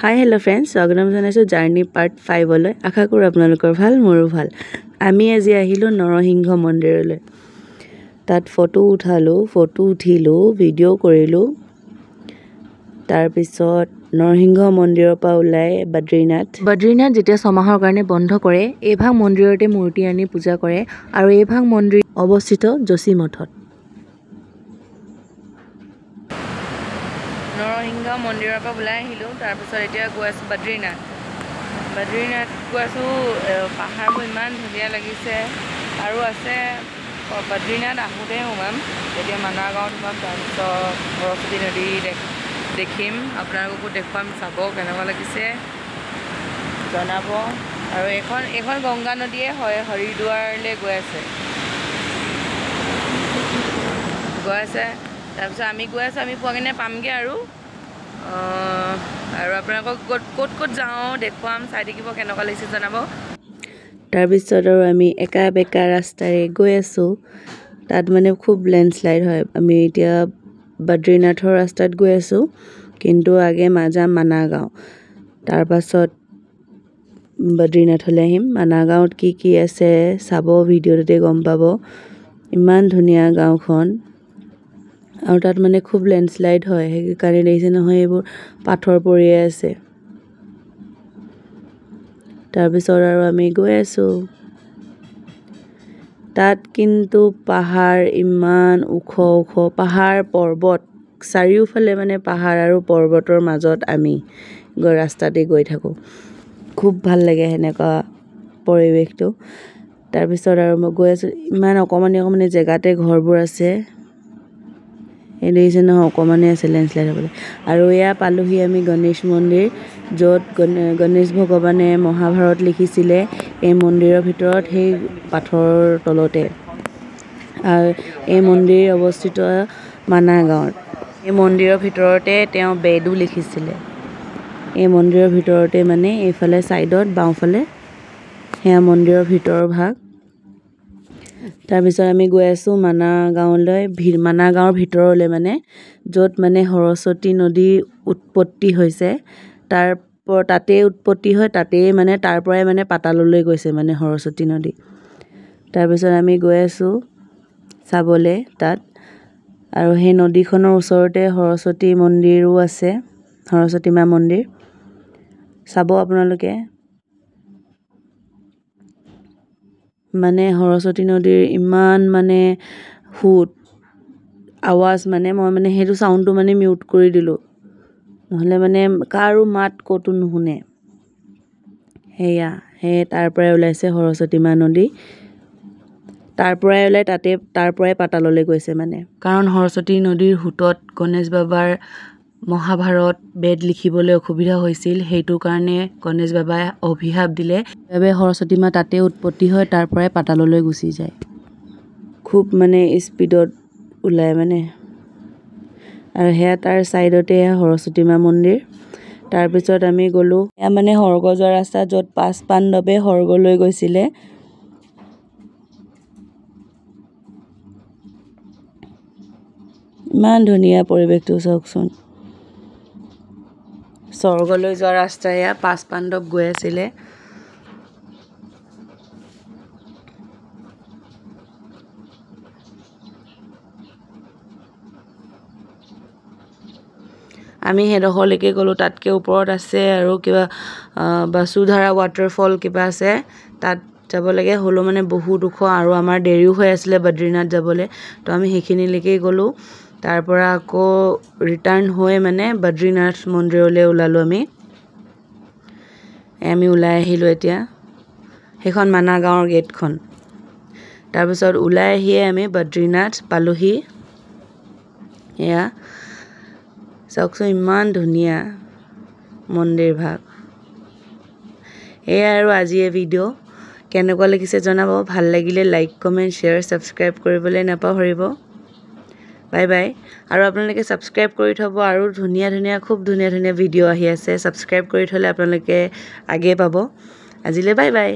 hi hello friends स्वागतम जनाइছো journey part 5 লৈ আশা কৰো আপোনালোকৰ ভাল মোৰো ভাল আমি আজি আহিলো নৰসিংহ মন্দিৰলৈ তাত ফটো উঠিলো ভিডিও কৰিলো তাৰ পিছত নৰসিংহ মন্দিৰৰ পৰা ওলাই বদ্ৰীনাথ যেতিয়া সমাহৰ কাৰণে বন্ধ কৰে এই ভাগ মন্দিৰতে মূৰ্তি আনি পূজা কৰে আৰু এই ভাগ মন্দিৰ অৱস্থিত যোশীমঠত নৰসিংহ মন্দিৰৰ পৰা ওলাই আহিলো তাৰ পিছত এতিয়া গৈ আছো বদ্ৰীনাথ গৈ আছো পাহাৰবোৰ ইমান ধুনীয়া লাগিছে আৰু আছে বদ্ৰীনাথ আহোঁতে সোমাম এতিয়া মানাগাঁৱত সোমাম তাৰ পিছত সৰস্বতী নদী দেখিম আপোনালোককো দেখুৱাম চাব কেনেকুৱা লাগিছে জনাব আৰু এখন গংগা নদীয়ে হয় হৰিদ্বাৰলৈ গৈ আছে তাৰপিছত আমি গৈ আছো আমি পোৱাগেনে পামগে আৰু আপোনালোকক ক'ত যাওঁ দেখুৱাম চাই থাকিব কেনেকুৱা লাগিছে জনাব তাৰপিছত আৰু আমি একা বেকা ৰাস্তাৰে গৈ আছো তাত মানে খুব লেণ্ডশ্লাইড হয় আমি এতিয়া বদ্ৰীনাথৰ ৰাস্তাত গৈ আছো কিন্তু আগে যাম মানাগাঁও তাৰ পাছত বদ্ৰীনাথলৈ আহিম মানাগাঁৱত কি আছে চাব ভিডিঅ'টোতে গম পাব ইমান ধুনীয়া গাঁওখন আৰু তাত মানে খুব লেণ্ডশ্লাইড হয় সেইকাৰণে দেখিছে নহয় এইবোৰ পাথৰ পৰি আছে তাৰপিছত আৰু আমি গৈ আছো তাত কিন্তু পাহাৰ ইমান ওখ পাহাৰ পৰ্বত চাৰিওফালে মানে পাহাৰ আৰু পৰ্বতৰ মাজত আমি ৰাস্তাতে গৈ থাকো খুব ভাল লাগে হেনেকুৱা পৰিৱেশটো তাৰপিছত আৰু মই গৈ আছো ইমান অকমানি জেগাতে ঘৰবোৰ আছে এই দেখিছে নহয় অকমানে আছে লেণ্ডশ্লাইড হ'বলৈ আৰু এয়া পালোহি আমি গণেশ মন্দিৰ য'ত গণেশ ভগৱানে মহাভাৰত লিখিছিলে এই মন্দিৰৰ ভিতৰত সেই পাথৰৰ তলতে আৰু এই মন্দিৰ অৱস্থিত মানাগাঁৱত এই মন্দিৰৰ ভিতৰতে তেওঁ বেদো লিখিছিলে এই মন্দিৰৰ ভিতৰতে মানে এইফালে সাইডত বাওঁফালে হেয়া মন্দিৰৰ ভিতৰৰ ভাগ তাৰপিছত আমি গৈ আছো মানাগাঁৱৰ ভিতৰলৈ মানে য'ত মানে সৰস্বতী নদী উৎপত্তি হৈছে তাতে উৎপত্তি হয় তাতে মানে তাৰ পৰাই মানে পাতাললৈ গৈছে মানে সৰস্বতী নদী তাৰপিছত আমি গৈ আছো চাবলে তাত আৰু সেই নদীখনৰ ওচৰতে সৰস্বতী মন্দিৰো আছে সৰস্বতী মা মন্দিৰ চাব আপোনালোকে মানে সৰস্বতী নদীৰ ইমান মানে সুত আৱাজ মানে মই মানে সেইটো সাউণ্ডটো মানে মিউট কৰি দিলো নহলে মানে কাৰো মাত কতো নুশুনে সেই তাৰ পৰাই ওলাইছে সৰস্বতী মা নদী তাৰ পৰাই ওলাই তাৰ পৰাই পাতাললৈ গৈছে মানে কাৰণ সৰস্বতী নদীৰ হুতত গণেশ বাবাৰ মহাভাৰত বেদ লিখিবলৈ অসুবিধা হৈছিল সেইটো কাৰণে গণেশ বাবাই অভিশাপ দিলে বাবে সৰস্বতী মা তাতে উৎপত্তি হয় তাৰ পৰাই পাতাললৈ গুচি যায় খুব মানে স্পিডত ওলাই মানে আৰু হেয়া তাৰ সাইডতে সৰস্বতী মা মন্দিৰ তাৰ পিছত আমি গলো এয়া মানে স্বৰ্গ যোৱা ৰাস্তা য'ত 5 পাণ্ডৱে স্বৰ্গলৈ গৈছিলে ইমান ধুনীয়া পৰিৱেশটো চাওকচোন স্বৰ্গলৈ যোৱা ৰাস্তা এয়া 5 পাণ্ডৱ গৈ আছিলে আমি হেডখৰলৈকে গলো তাতকে ওপৰত আছে আৰু কিবা বাসুধাৰা ৱাটাৰফল কিবা আছে তাত যাব লাগে হলো মানে বহুত ওখ আৰু আমাৰ দেৰিও হৈ আছিলে বদ্ৰীনাথ যাবলৈ তো আমি সেইখিনিলৈকে গলো তাৰ পৰা আকৌ ৰিটাৰ্ণ হৈ মানে বদ্ৰীনাথ মন্দিৰলৈ ওলালো আমি ওলাই আহিলো এতিয়া সেইখন মানাগাঁৱৰ গেটখন তাৰ পিছত ওলাই আহিয়ে আমি বদ্ৰীনাথ পালোহি এয়া চাওকচোন ইমান ধুনীয়া মন্দিৰ ভাগ এয়া আৰু আজি এই ভিডিঅ' কেনেকুৱা লাগিছে জনাব ভাল লাগিলে লাইক কমেণ্ট শ্বেয়াৰ ছাবস্ক্ৰাইব কৰিবলৈ নাপাহৰিব বাই বাই আৰু আপোনালোকে ছাবস্ক্ৰাইব কৰি থব আৰু খুব ধুনীয়া ভিডিঅ' আহি আছে ছাবস্ক্ৰাইব কৰি থলে আপোনালোকে আগে পাব আজিলৈ বাই বাই